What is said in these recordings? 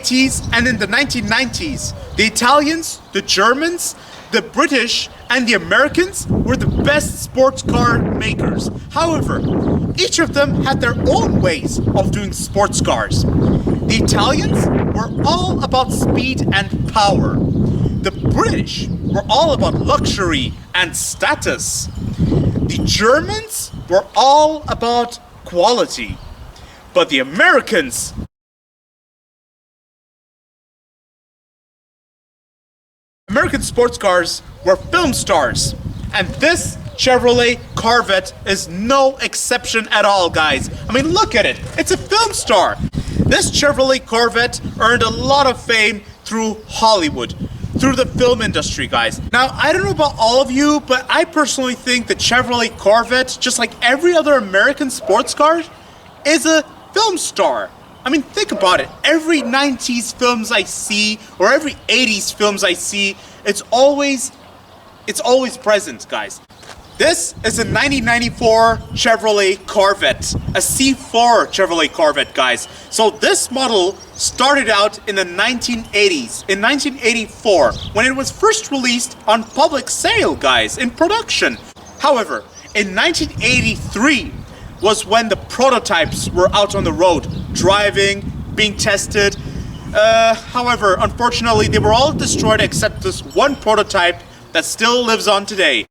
1980s and in the 1990s, the Italians, the Germans, the British, and the Americans were the best sports car makers. However, each of them had their own ways of doing sports cars. The Italians were all about speed and power. The British were all about luxury and status. The Germans were all about quality. But the American sports cars were film stars. And this Chevrolet Corvette is no exception at all, guys. I mean, look at it. It's a film star. This Chevrolet Corvette earned a lot of fame through Hollywood, through the film industry, guys. Now, I don't know about all of you, but I personally think the Chevrolet Corvette, just like every other American sports car, is a film star. I mean, think about it. Every 90s films I see, or every 80s films I see, it's always present, guys. This is a 1994 Chevrolet Corvette, a C4 Chevrolet Corvette, guys. So this model started out in the 1980s, in 1984, when it was first released on public sale, guys, in production. However, in 1983 was when the prototypes were out on the road, driving, being tested. However, unfortunately, they were all destroyed except this one prototype that still lives on today.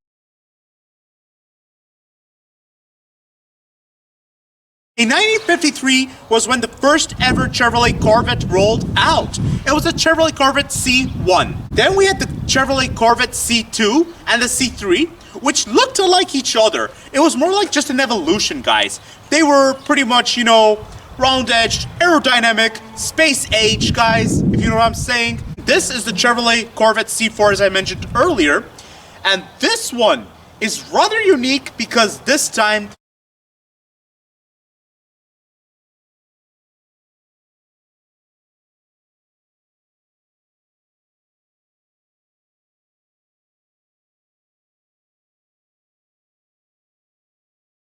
In 1953 was when the first ever Chevrolet Corvette rolled out. It was a Chevrolet Corvette C1. Then we had the Chevrolet Corvette C2 and the C3, which looked alike each other. It was more like just an evolution, guys. They were pretty much, you know, round-edged, aerodynamic, space-age, guys, if you know what I'm saying. This is the Chevrolet Corvette C4, as I mentioned earlier. And this one is rather unique because this time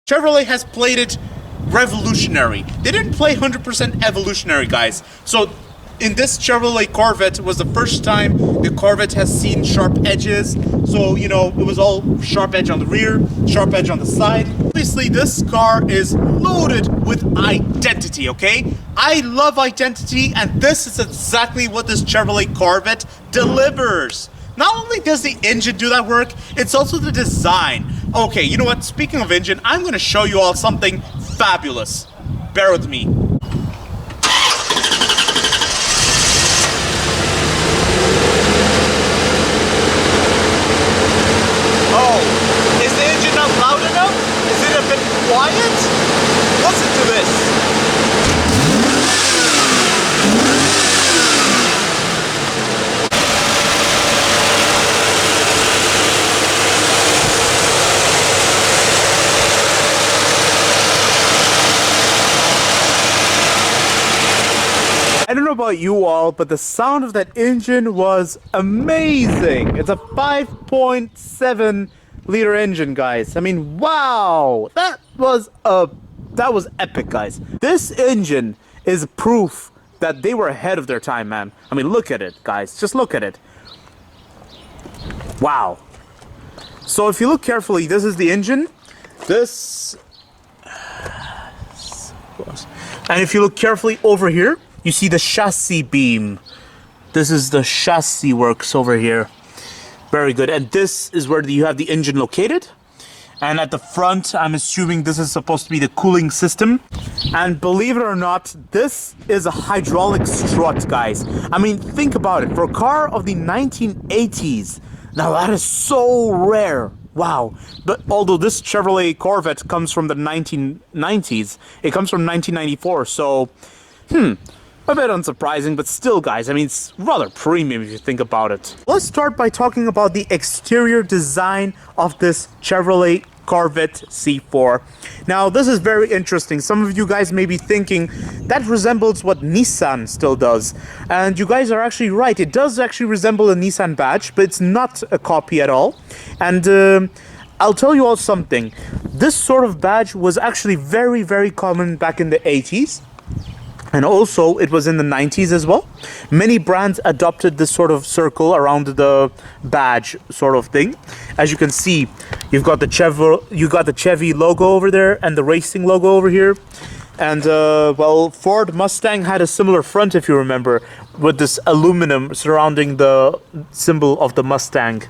Chevrolet has played it revolutionary. They didn't play 100% evolutionary, guys. So in this Chevrolet Corvette was the first time the Corvette has seen sharp edges. So, you know, it was all sharp edge on the rear, sharp edge on the side. Obviously, this car is loaded with identity, okay? I love identity, and this is exactly what this Chevrolet Corvette delivers. Not only does the engine do that work, it's also the design. Okay, you know what? Speaking of engine, I'm going to show you all something fabulous. Bear with me. Oh, is the engine not loud enough? Is it a bit quiet? Listen to this. I don't know about you all, but the sound of that engine was amazing. It's a 5.7 liter engine, guys. I mean, wow, that was epic, guys. This engine is proof that they were ahead of their time, man. I mean, look at it, guys. Just look at it. Wow. So if you look carefully, this is the engine. And if you look carefully over here, you see the chassis beam. This is the chassis works over here. Very good. And this is where you have the engine located. And at the front, I'm assuming this is supposed to be the cooling system. And believe it or not, this is a hydraulic strut, guys. I mean, think about it. For a car of the 1980s, now that is so rare. Wow. But although this Chevrolet Corvette comes from the 1990s, it comes from 1994. So, a bit unsurprising, but still, guys, I mean, it's rather premium if you think about it. Let's start by talking about the exterior design of this Chevrolet Corvette C4. Now, this is very interesting. Some of you guys may be thinking that resembles what Nissan still does. And you guys are actually right. It does actually resemble a Nissan badge, but it's not a copy at all. And I'll tell you all something. This sort of badge was actually very, very common back in the 80s. And also, it was in the 90s as well. Many brands adopted this sort of circle around the badge sort of thing. As you can see, you've got the Chevy logo over there and the racing logo over here. And, well, Ford Mustang had a similar front, if you remember, with this aluminum surrounding the symbol of the Mustang.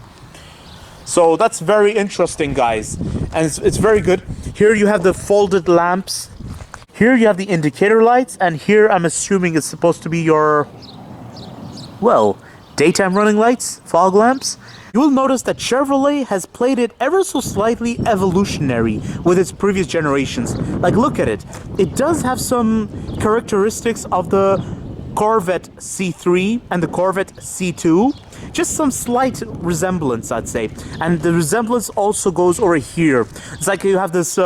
So that's very interesting, guys. And it's very good. Here you have the folded lamps. Here you have the indicator lights, and here I'm assuming it's supposed to be your, well, daytime running lights, fog lamps. You will notice that Chevrolet has played it ever so slightly evolutionary with its previous generations. Like, look at it. It does have some characteristics of the Corvette C3 and the Corvette C2. Just some slight resemblance, I'd say. And the resemblance also goes over here. It's like you have this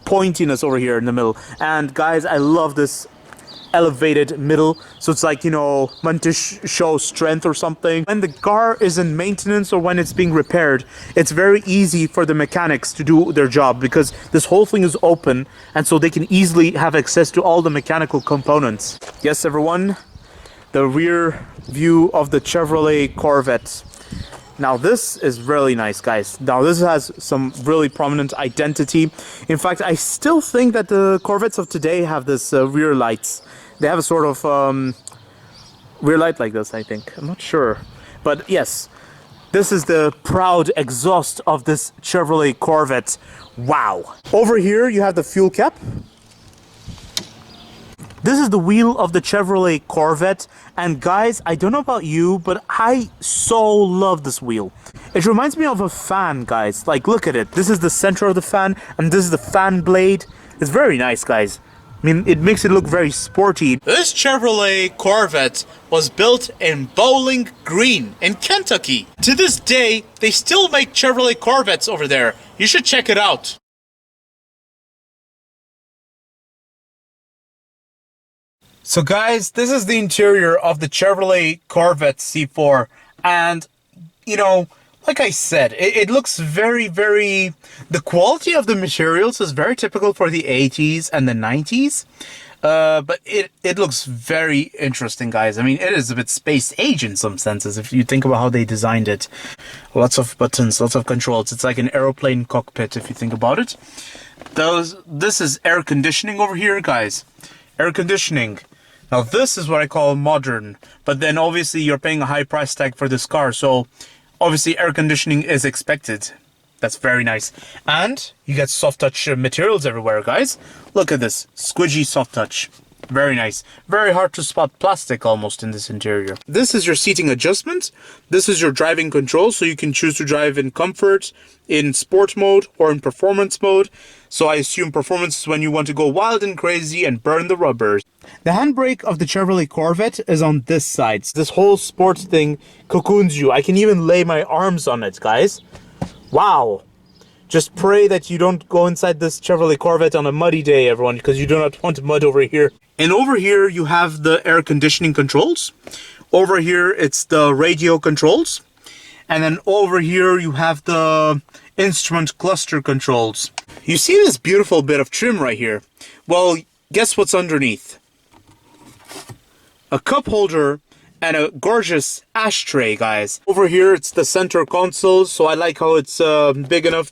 pointiness over here in the middle. And guys, I love this elevated middle, so it's like, you know, meant to show strength or something. When the car is in maintenance or when it's being repaired, it's very easy for the mechanics to do their job because this whole thing is open, and so they can easily have access to all the mechanical components. Yes, everyone, the rear view of the Chevrolet Corvette. Now this is really nice, guys. Now this has some really prominent identity. In fact, I still think that the Corvettes of today have this rear lights. They have a sort of rear light like this, I think. I'm not sure. But yes, this is the proud exhaust of this Chevrolet Corvette. Wow. Over here you have the fuel cap. This is the wheel of the Chevrolet Corvette, and guys, I don't know about you, but I so love this wheel. It reminds me of a fan, guys. Like, look at it. This is the center of the fan, and this is the fan blade. It's very nice, guys. I mean, it makes it look very sporty. This Chevrolet Corvette was built in Bowling Green in Kentucky. To this day, they still make Chevrolet Corvettes over there. You should check it out. So guys, this is the interior of the Chevrolet Corvette C4, and, you know, like I said, it looks very, the quality of the materials is very typical for the 80s and the 90s, but it looks very interesting, guys. I mean, it is a bit space age in some senses, if you think about how they designed it. Lots of buttons, lots of controls. It's like an aeroplane cockpit, if you think about it. This is air conditioning over here, guys. Air conditioning. Now this is what I call modern, but then obviously you're paying a high price tag for this car, so obviously air conditioning is expected. That's very nice. And you get soft touch materials everywhere, guys. Look at this, squidgy soft touch. Very nice. Very hard to spot plastic almost in this interior. This is your seating adjustment. This is your driving control, so you can choose to drive in comfort, in sport mode, or in performance mode. So I assume performance is when you want to go wild and crazy and burn the rubbers. The handbrake of the Chevrolet Corvette is on this side. This whole sports thing cocoons you. I can even lay my arms on it, guys. Wow. Just pray that you don't go inside this Chevrolet Corvette on a muddy day, everyone, because you do not want mud over here. And over here you have the air conditioning controls. Over here it's the radio controls. And then over here you have the instrument cluster controls. You see this beautiful bit of trim right here? Well, guess what's underneath? A cup holder and a gorgeous ashtray, guys. Over here it's the center console, so I like how it's big enough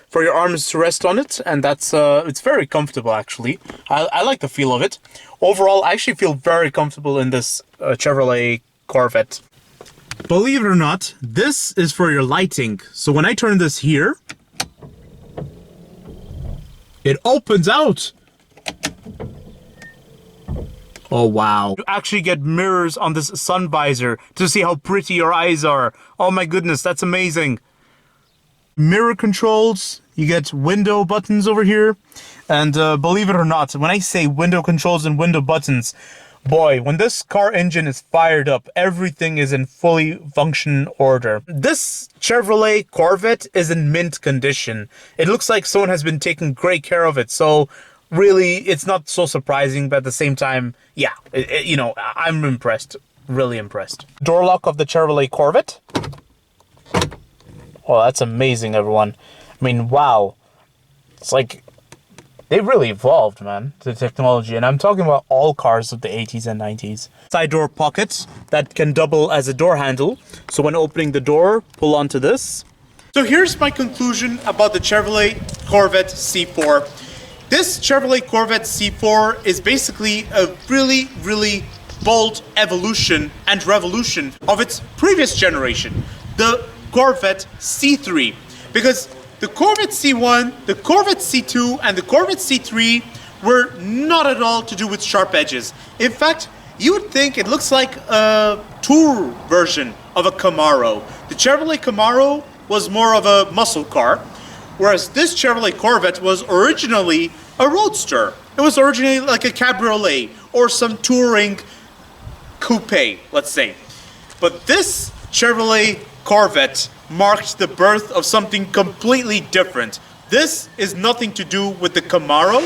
for your arms to rest on it, and that's it's very comfortable actually. I like the feel of it. Overall, I actually feel very comfortable in this Chevrolet Corvette. Believe it or not, this is for your lighting. So when I turn this here, it opens out. Oh wow. You actually get mirrors on this sun visor to see how pretty your eyes are. Oh my goodness, that's amazing. Mirror controls, you get window buttons over here. And believe it or not, when I say window controls and window buttons, boy, when this car engine is fired up, everything is in fully function order. This Chevrolet Corvette is in mint condition. It looks like someone has been taking great care of it, so really, it's not so surprising, but at the same time, yeah, you know, I'm impressed. Really impressed. Door lock of the Chevrolet Corvette. Oh, that's amazing, everyone. I mean, wow. It's like They really evolved, man, the technology. And I'm talking about all cars of the 80s and 90s. Side door pockets that can double as a door handle. So when opening the door, pull onto this. So here's my conclusion about the Chevrolet Corvette C4. This Chevrolet Corvette C4 is basically a really, really bold evolution and revolution of its previous generation, the Corvette C3. Because the Corvette C1, the Corvette C2, and the Corvette C3 were not at all to do with sharp edges. In fact, you would think it looks like a tour version of a Camaro. The Chevrolet Camaro was more of a muscle car, whereas this Chevrolet Corvette was originally a roadster. It was originally like a cabriolet or some touring coupe, let's say. But this Chevrolet Corvette marked the birth of something completely different. This is nothing to do with the Camaro.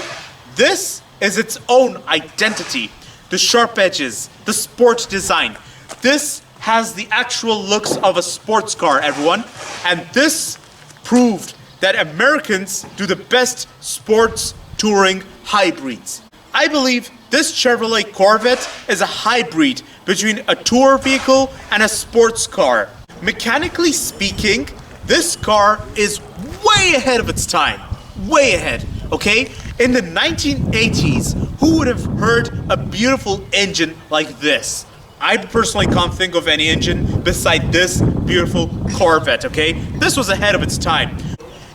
This is its own identity. The sharp edges, the sport design. This has the actual looks of a sports car, everyone. And this proved that Americans do the best sports touring hybrids. I believe this Chevrolet Corvette is a hybrid between a tour vehicle and a sports car. Mechanically speaking, this car is way ahead of its time. Way ahead, okay? In the 1980s, who would have heard a beautiful engine like this? I personally can't think of any engine beside this beautiful Corvette, okay? This was ahead of its time.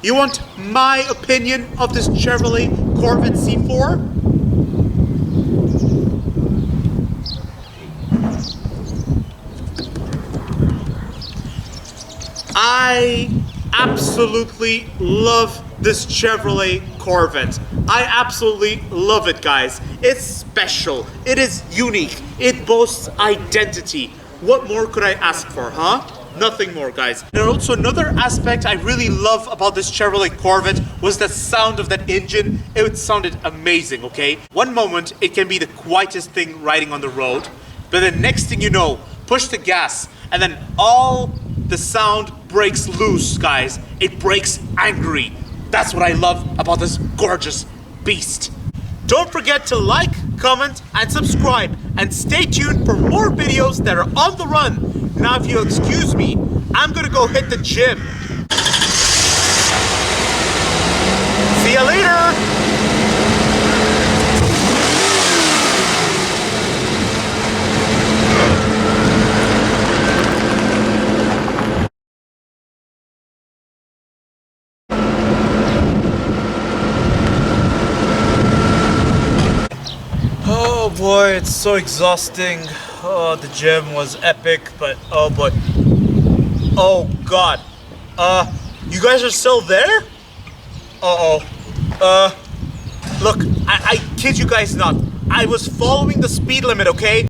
You want my opinion of this Chevrolet Corvette C4? I absolutely love this Chevrolet Corvette. I absolutely love it, guys. It's special. It is unique. It boasts identity. What more could I ask for, huh? Nothing more, guys. And also another aspect I really love about this Chevrolet Corvette was the sound of that engine. It sounded amazing, okay? One moment, it can be the quietest thing riding on the road, but the next thing you know, push the gas, and then all the sound breaks loose, guys. It breaks angry. That's what I love about this gorgeous beast. Don't forget to like, comment, and subscribe, and stay tuned for more videos that are on the run. Now, if you'll excuse me, I'm gonna go hit the gym. See ya later! Oh boy, it's so exhausting. Oh, the gym was epic, but oh boy. Oh god. You guys are still there? Uh-oh. Look, I kid you guys not. I was following the speed limit, okay?